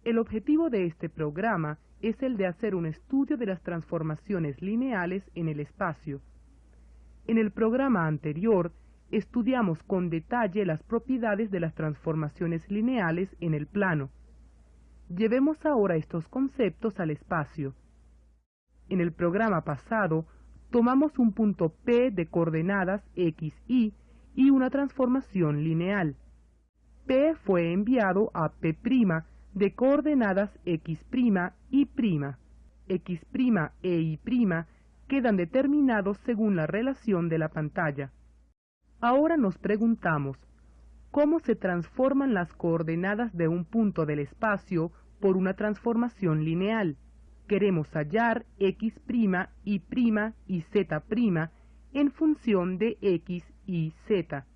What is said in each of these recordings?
El objetivo de este programa es el de hacer un estudio de las transformaciones lineales en el espacio. En el programa anterior, estudiamos con detalle las propiedades de las transformaciones lineales en el plano. Llevemos ahora estos conceptos al espacio. En el programa pasado, tomamos un punto P de coordenadas x, y y una transformación lineal. P fue enviado a P' de coordenadas x', y'. X' e y' quedan determinados según la relación de la pantalla. Ahora nos preguntamos, ¿cómo se transforman las coordenadas de un punto del espacio por una transformación lineal? Queremos hallar x', y', y z' en función de x y z.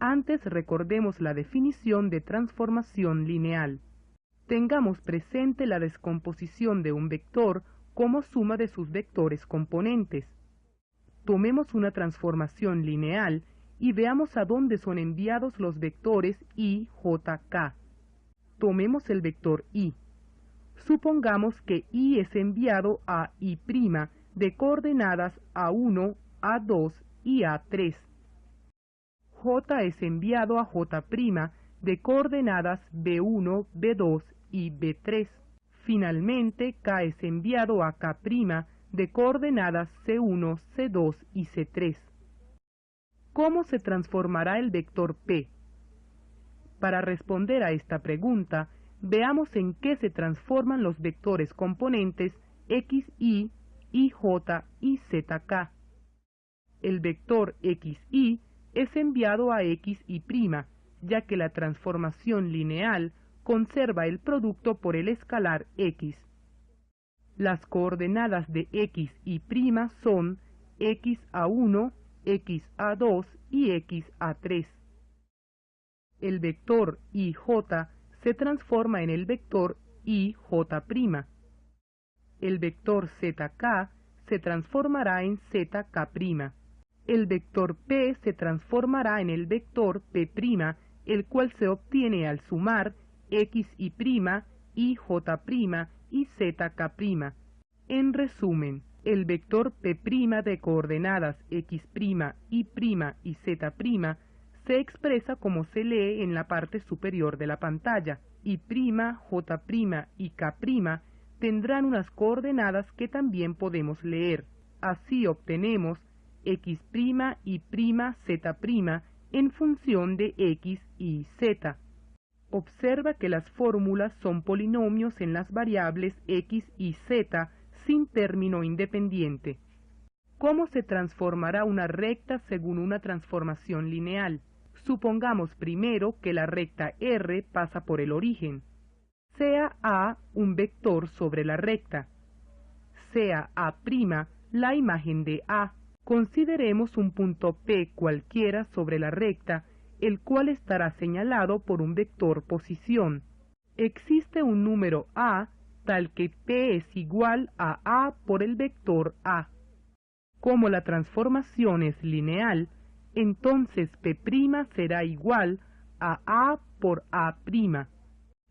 Antes recordemos la definición de transformación lineal. Tengamos presente la descomposición de un vector como suma de sus vectores componentes. Tomemos una transformación lineal y veamos a dónde son enviados los vectores i, j, k. Tomemos el vector i. Supongamos que i es enviado a i' de coordenadas a1, a2 y a3. J es enviado a j' de coordenadas b1, b2 y b3. Finalmente, k es enviado a k' de coordenadas c1, c2 y c3. ¿Cómo se transformará el vector P? Para responder a esta pregunta, veamos en qué se transforman los vectores componentes x, y, j y z, k. El vector x, y es enviado a x, y', ya que la transformación lineal conserva el producto por el escalar x. Las coordenadas de x, y' son x', x', y x'. El vector ij se transforma en el vector ij'. El vector zk se transformará en zk'. El vector p se transformará en el vector p', el cual se obtiene al sumar x', ij' y zk'. En resumen, el vector p' de coordenadas x', y', y z' se expresa como se lee en la parte superior de la pantalla. Y', j' y k' tendrán unas coordenadas que también podemos leer. Así obtenemos x', y', z' en función de x y z. Observa que las fórmulas son polinomios en las variables x y z sin término independiente. ¿Cómo se transformará una recta según una transformación lineal? Supongamos primero que la recta R pasa por el origen. Sea A un vector sobre la recta. Sea A' la imagen de A. Consideremos un punto P cualquiera sobre la recta, el cual estará señalado por un vector posición. Existe un número A tal que P es igual a A por el vector A. Como la transformación es lineal, entonces P' será igual a A por A'.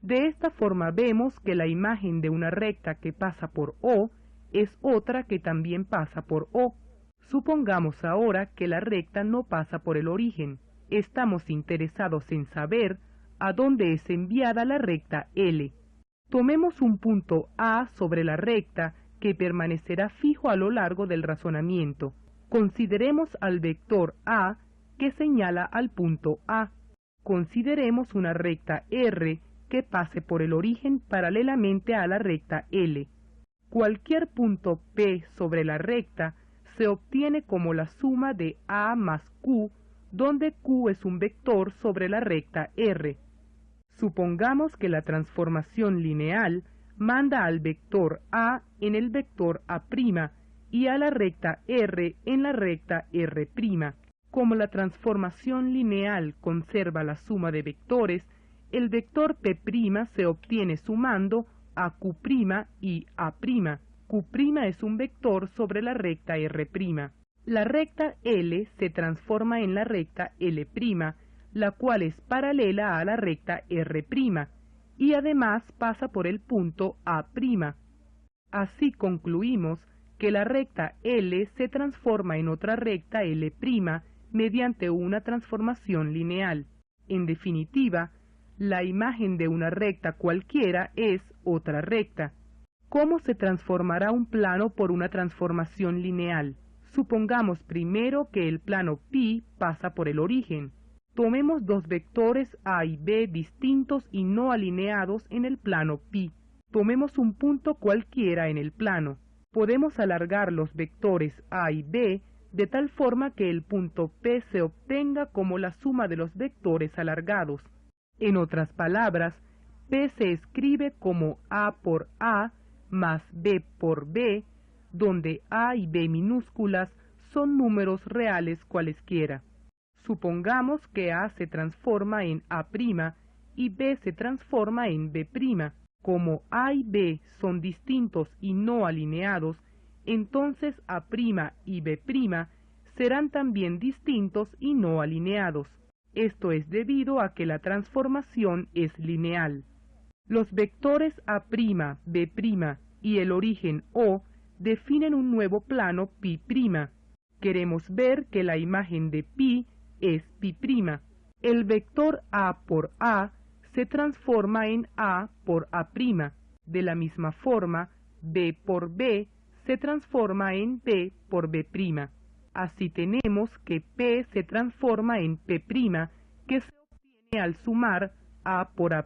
De esta forma vemos que la imagen de una recta que pasa por O es otra que también pasa por O. Supongamos ahora que la recta no pasa por el origen. Estamos interesados en saber a dónde es enviada la recta L. Tomemos un punto A sobre la recta que permanecerá fijo a lo largo del razonamiento. Consideremos al vector A que señala al punto A. Consideremos una recta R que pase por el origen paralelamente a la recta L. Cualquier punto P sobre la recta se obtiene como la suma de A más Q, donde Q es un vector sobre la recta R. Supongamos que la transformación lineal manda al vector A en el vector A' y a la recta R en la recta R'. Como la transformación lineal conserva la suma de vectores, el vector P' se obtiene sumando a Q' y A'. Q' es un vector sobre la recta R'. La recta L se transforma en la recta L', la cual es paralela a la recta R', y además pasa por el punto A'. Así concluimos que la recta L se transforma en otra recta L' mediante una transformación lineal. En definitiva, la imagen de una recta cualquiera es otra recta. ¿Cómo se transformará un plano por una transformación lineal? Supongamos primero que el plano Pi pasa por el origen. Tomemos dos vectores A y B distintos y no alineados en el plano Pi. Tomemos un punto cualquiera en el plano. Podemos alargar los vectores A y B de tal forma que el punto P se obtenga como la suma de los vectores alargados. En otras palabras, P se escribe como A por A más B por B, donde A y B minúsculas son números reales cualesquiera. Supongamos que A se transforma en A' y B se transforma en B'. Como A y B son distintos y no alineados, entonces A' y B' serán también distintos y no alineados. Esto es debido a que la transformación es lineal. Los vectores A', B' y el origen O definen un nuevo plano Pi'. Queremos ver que la imagen de Pi es Pi'. El vector A por A se transforma en A por A'. De la misma forma, B por B se transforma en B por B'. Así tenemos que P se transforma en P', que se obtiene al sumar A por A'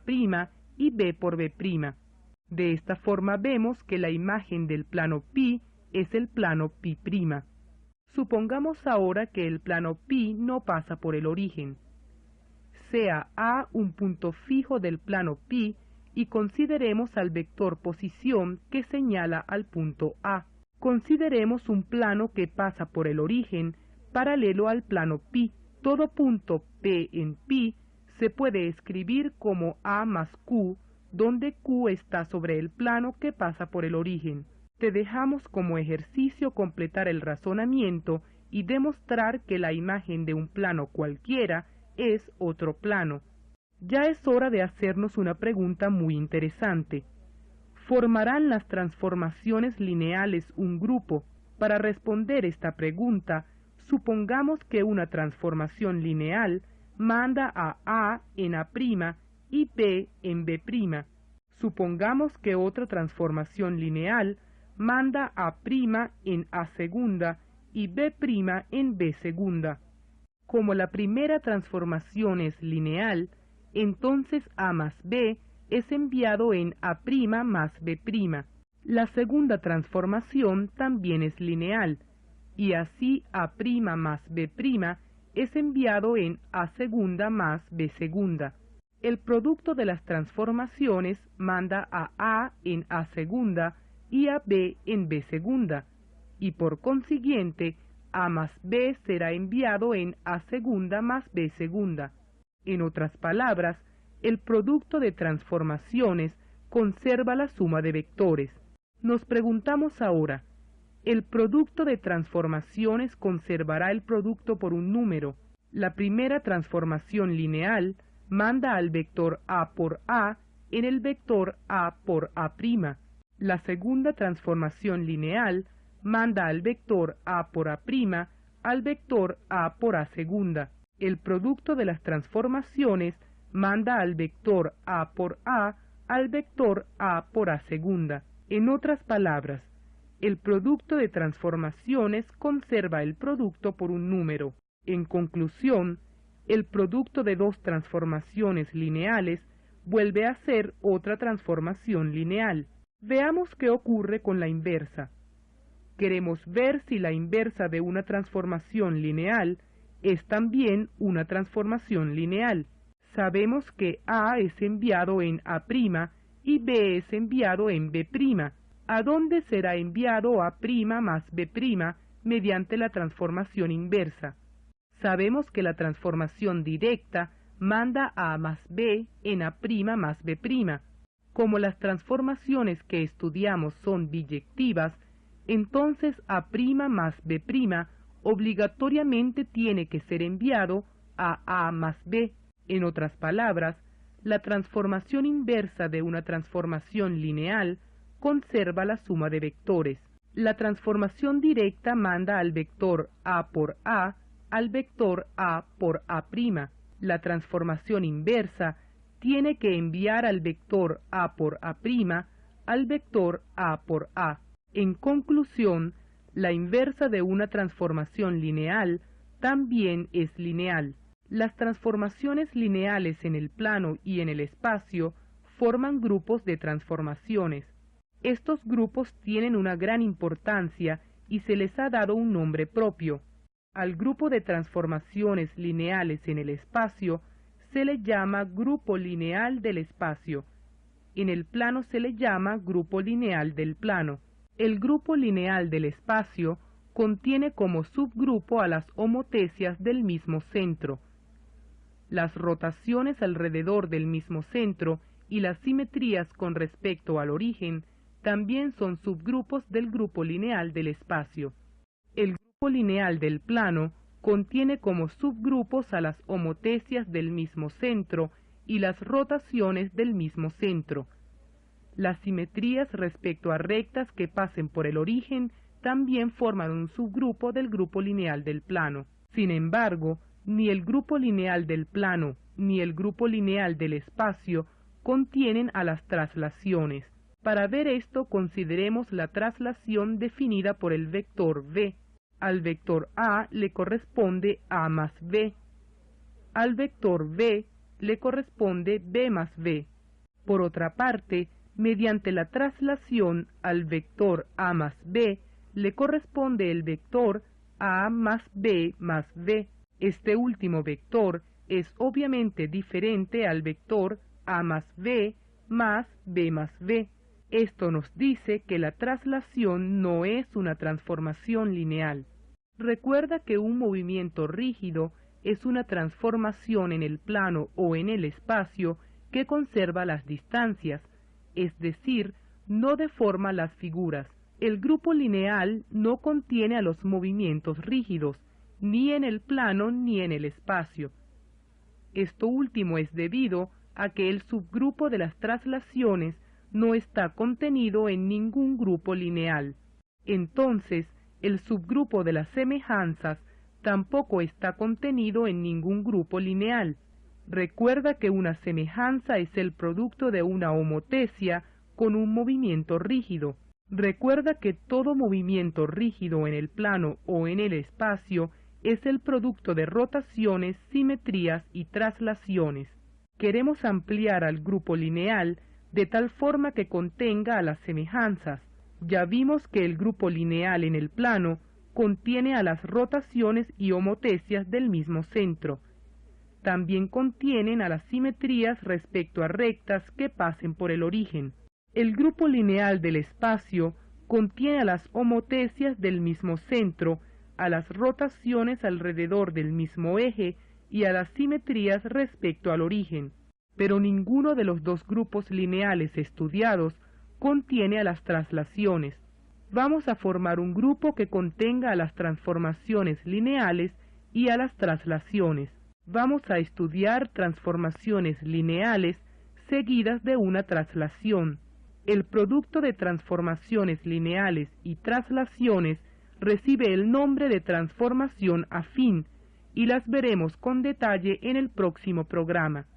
y B por B'. De esta forma vemos que la imagen del plano Pi es el plano Pi'. Supongamos ahora que el plano Pi no pasa por el origen. Sea A un punto fijo del plano Pi y consideremos al vector posición que señala al punto A. Consideremos un plano que pasa por el origen paralelo al plano Pi. Todo punto P en Pi se puede escribir como A más Q, donde Q está sobre el plano que pasa por el origen. Te dejamos como ejercicio completar el razonamiento y demostrar que la imagen de un plano cualquiera es otro plano. Ya es hora de hacernos una pregunta muy interesante. ¿Formarán las transformaciones lineales un grupo? Para responder esta pregunta, supongamos que una transformación lineal manda a en A' y B en B'. Supongamos que otra transformación lineal manda A' en A segunda y B' en B segunda. Como la primera transformación es lineal, entonces A más B es enviado en A' más B'. La segunda transformación también es lineal, y así A' más B' es enviado en A segunda más B segunda. El producto de las transformaciones manda a A en A segunda y a B en B segunda, y por consiguiente A más B será enviado en A segunda más B segunda. En otras palabras, el producto de transformaciones conserva la suma de vectores. Nos preguntamos ahora, ¿el producto de transformaciones conservará el producto por un número? La primera transformación lineal manda al vector A por A en el vector A por A'. La segunda transformación lineal manda al vector A por A' al vector A por A segunda. El producto de las transformaciones manda al vector A por A al vector A por A segunda. En otras palabras, el producto de transformaciones conserva el producto por un número. En conclusión, el producto de dos transformaciones lineales vuelve a ser otra transformación lineal. Veamos qué ocurre con la inversa. Queremos ver si la inversa de una transformación lineal es también una transformación lineal. Sabemos que A es enviado en A' y B es enviado en B'. ¿A dónde será enviado A' más B' mediante la transformación inversa? Sabemos que la transformación directa manda A más B en A' más B'. Como las transformaciones que estudiamos son biyectivas, entonces A' más B' obligatoriamente tiene que ser enviado a A más B. En otras palabras, La transformación inversa de una transformación lineal conserva la suma de vectores. La transformación directa manda al vector A por A al vector A por A'. La transformación inversa tiene que enviar al vector A por A' al vector A por A. En conclusión, la inversa de una transformación lineal también es lineal. Las transformaciones lineales en el plano y en el espacio forman grupos de transformaciones. Estos grupos tienen una gran importancia y se les ha dado un nombre propio. Al grupo de transformaciones lineales en el espacio se le llama grupo lineal del espacio. En el plano se le llama grupo lineal del plano. El grupo lineal del espacio contiene como subgrupo a las homotecias del mismo centro. Las rotaciones alrededor del mismo centro y las simetrías con respecto al origen también son subgrupos del grupo lineal del espacio. El grupo lineal del plano contiene como subgrupos a las homotecias del mismo centro y las rotaciones del mismo centro. Las simetrías respecto a rectas que pasen por el origen también forman un subgrupo del grupo lineal del plano. Sin embargo, ni el grupo lineal del plano ni el grupo lineal del espacio contienen a las traslaciones. Para ver esto, consideremos la traslación definida por el vector v. Al vector A le corresponde A más b. Al vector v le corresponde b más v. Por otra parte, mediante la traslación al vector A más b le corresponde el vector A más b más v. Este último vector es obviamente diferente al vector A más b más b más v. Esto nos dice que la traslación no es una transformación lineal. Recuerda que un movimiento rígido es una transformación en el plano o en el espacio que conserva las distancias, es decir, no deforma las figuras. El grupo lineal no contiene a los movimientos rígidos, ni en el plano ni en el espacio. Esto último es debido a que el subgrupo de las traslaciones no está contenido en ningún grupo lineal. Entonces, el subgrupo de las semejanzas tampoco está contenido en ningún grupo lineal. Recuerda que una semejanza es el producto de una homotecia con un movimiento rígido. Recuerda que todo movimiento rígido en el plano o en el espacio es el producto de rotaciones, simetrías y traslaciones. Queremos ampliar al grupo lineal de tal forma que contenga a las semejanzas. Ya vimos que el grupo lineal en el plano contiene a las rotaciones y homotecias del mismo centro. También contienen a las simetrías respecto a rectas que pasen por el origen. El grupo lineal del espacio contiene a las homotecias del mismo centro, a las rotaciones alrededor del mismo eje y a las simetrías respecto al origen. Pero ninguno de los dos grupos lineales estudiados contiene a las traslaciones. Vamos a formar un grupo que contenga a las transformaciones lineales y a las traslaciones. Vamos a estudiar transformaciones lineales seguidas de una traslación. El producto de transformaciones lineales y traslaciones recibe el nombre de transformación afín y las veremos con detalle en el próximo programa.